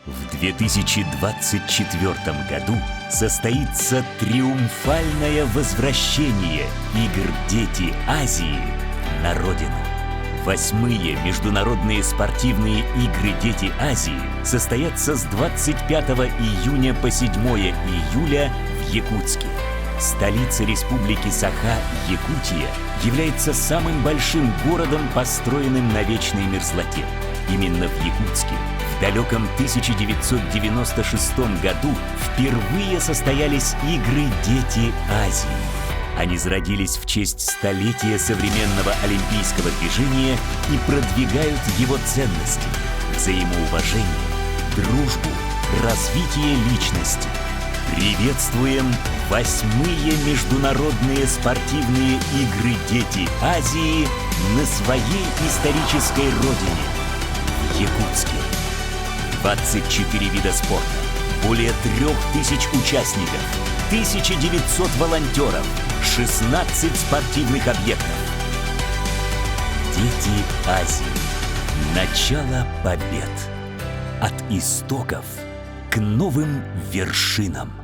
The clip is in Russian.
В 2024 году состоится триумфальное возвращение игр «Дети Азии» на родину. 8-е международные спортивные игры «Дети Азии» состоятся с 25 июня по 7 июля в Якутске. Столица Республики Саха, Якутия, является самым большим городом, построенным на вечной мерзлоте. Именно в Якутске в далеком 1996 году впервые состоялись игры «Дети Азии». Они зародились в честь столетия современного олимпийского движения и продвигают его ценности: взаимоуважение, дружбу, развитие личности. Приветствуем 8-е международные спортивные игры «Дети Азии» на своей исторической родине – Якутске. 24 вида спорта, более 3000 участников, 1900 волонтеров, 16 спортивных объектов. «Дети Азии». Начало побед. От истоков к новым вершинам.